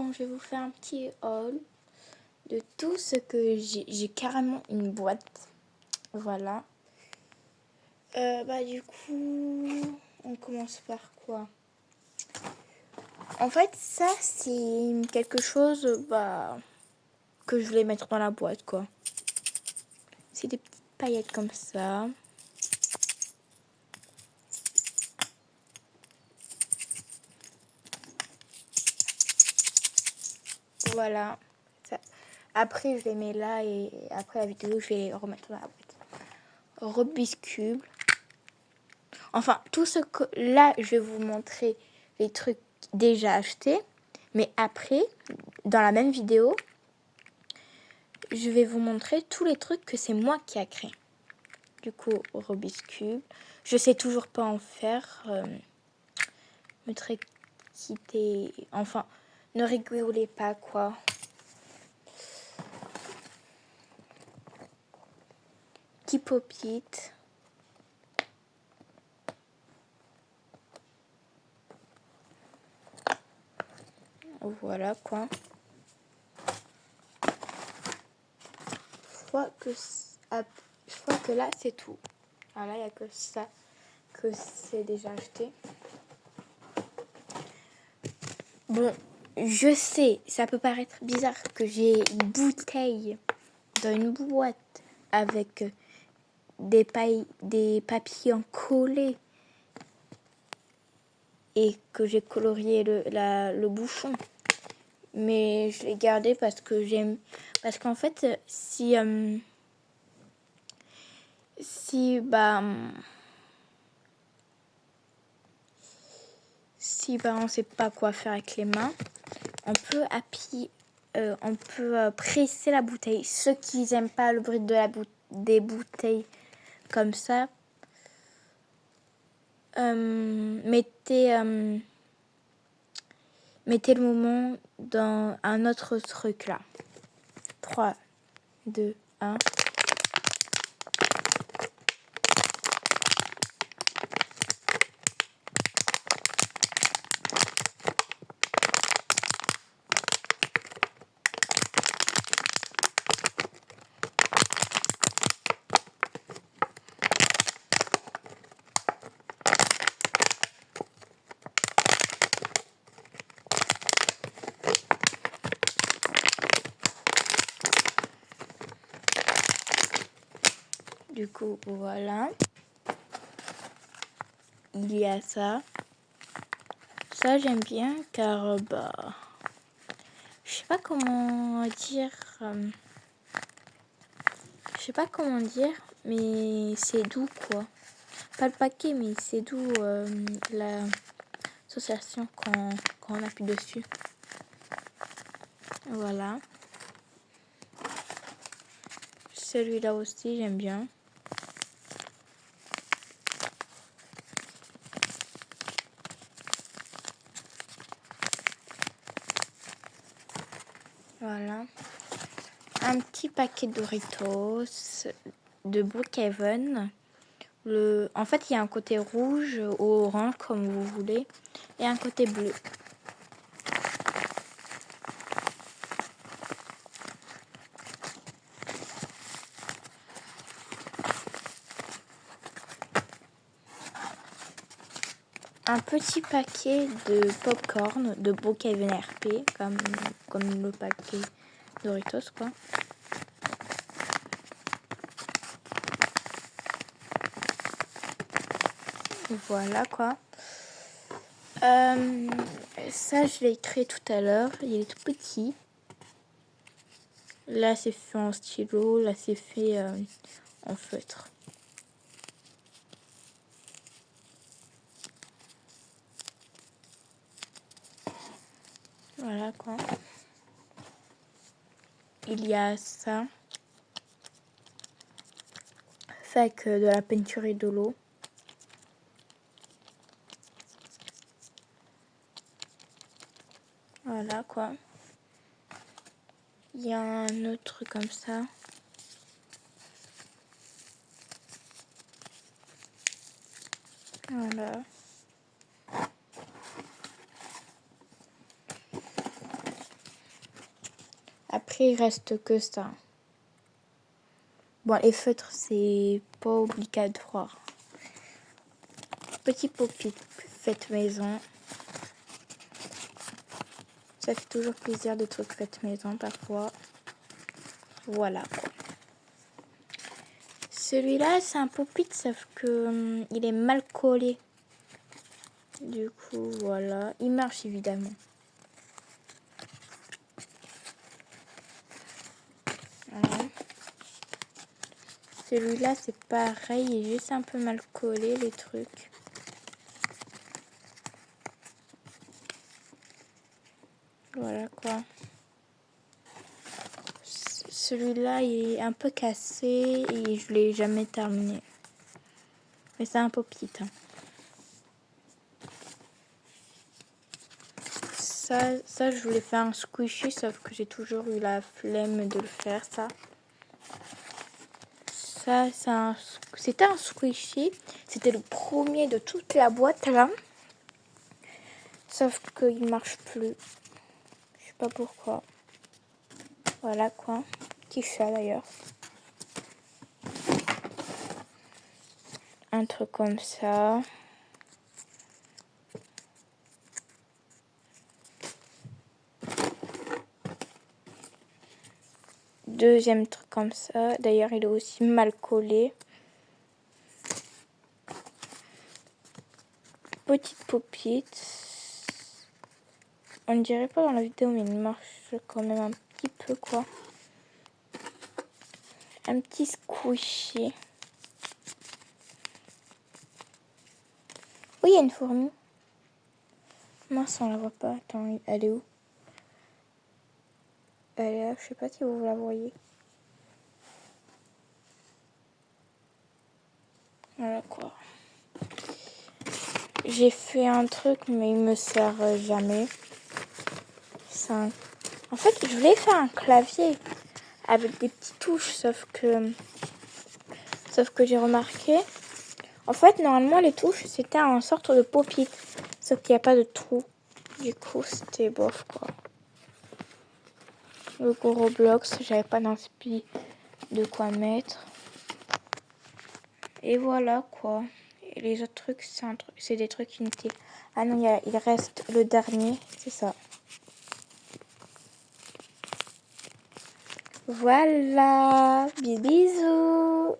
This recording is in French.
bon, je vais vous faire un petit haul de tout ce que j'ai carrément une boîte. Voilà. Du coup, on commence par quoi? En fait, ça, c'est quelque chose que je voulais mettre dans la boîte, quoi. C'est des petites paillettes comme ça. Voilà. Ça. Après, je les mets là et après la vidéo, je vais les remettre dans la boîte. Rubik's Cube. Enfin, tout ce que... Là, je vais vous montrer les trucs déjà achetés. Mais après, dans la même vidéo, je vais vous montrer tous les trucs que c'est moi qui a créé. Du coup, Rubik's Cube. Je sais toujours pas en faire. Me quitter... Enfin, ne rigolez pas, quoi. Petit pop-it. Voilà, quoi. Je crois que là, c'est tout. Voilà, il n'y a que ça que c'est déjà acheté. Bon, je sais, ça peut paraître bizarre que j'ai une bouteille dans une boîte avec des papiers collés et que j'ai colorié le bouchon. Mais je l'ai gardé parce que j'aime. Parce qu'en fait, si on sait pas quoi faire avec les mains, on peut presser la bouteille. Ceux qui n'aiment pas le bruit de des bouteilles comme ça, mettez le moment dans un autre truc là. 3, 2, 1. Du coup, voilà. Il y a ça. Ça, j'aime bien car, je sais pas comment dire. Je sais pas comment dire, mais c'est doux, quoi. Pas le paquet, mais c'est doux, l'association quand on appuie dessus. Voilà. Celui-là aussi, j'aime bien. Voilà. Un petit paquet de Doritos de Brookhaven. En fait, il y a un côté rouge ou orange, comme vous voulez, et un côté bleu. Un petit paquet de popcorn de Brookhaven RP, comme le paquet Doritos, quoi. Voilà, quoi. Ça, je l'ai créé tout à l'heure. Il est tout petit. Là, c'est fait en stylo. Là, c'est fait en feutre. Voilà, quoi. Il y a ça. Fait avec de la peinture et de l'eau. Voilà, quoi. Il y a un autre truc comme ça. Voilà. Après, il reste que ça. Bon, les feutres, c'est pas obligatoire. Petit pop-it fait maison. Ça fait toujours plaisir de trucs faits maison parfois. Voilà. Celui-là, c'est un pop-it, sauf que il est mal collé. Du coup, voilà. Il marche évidemment. Voilà. Celui-là, c'est pareil. Il est juste un peu mal collé, les trucs. Voilà quoi. Celui-là, il est un peu cassé et je l'ai jamais terminé. Mais c'est un pop-it. Hein. Ça, je voulais faire un squishy, sauf que j'ai toujours eu la flemme de le faire, ça. Ça, c'était un squishy. C'était le premier de toute la boîte, là. Sauf qu'il marche plus. Je sais pas pourquoi. Voilà, quoi. Petit chat, d'ailleurs. Un truc comme ça. Deuxième truc comme ça. D'ailleurs, il est aussi mal collé. Petite pop-it. On ne dirait pas dans la vidéo, mais il marche quand même un petit peu, quoi. Un petit squishy. Oui, il y a une fourmi. Mince, on la voit pas. Attends, elle est où? Elle est là, je sais pas si vous la voyez. Voilà quoi. J'ai fait un truc, mais il me sert jamais. En fait, je voulais faire un clavier avec des petites touches, sauf que j'ai remarqué. En fait, normalement, les touches, c'était en sorte de pop-it. Sauf qu'il n'y a pas de trou. Du coup, c'était bof, quoi. Le gros Roblox, j'avais pas d'inspi de quoi mettre. Et voilà, quoi. Et les autres trucs, c'est des trucs inutiles. Ah non, il reste le dernier, c'est ça. Voilà, bisous.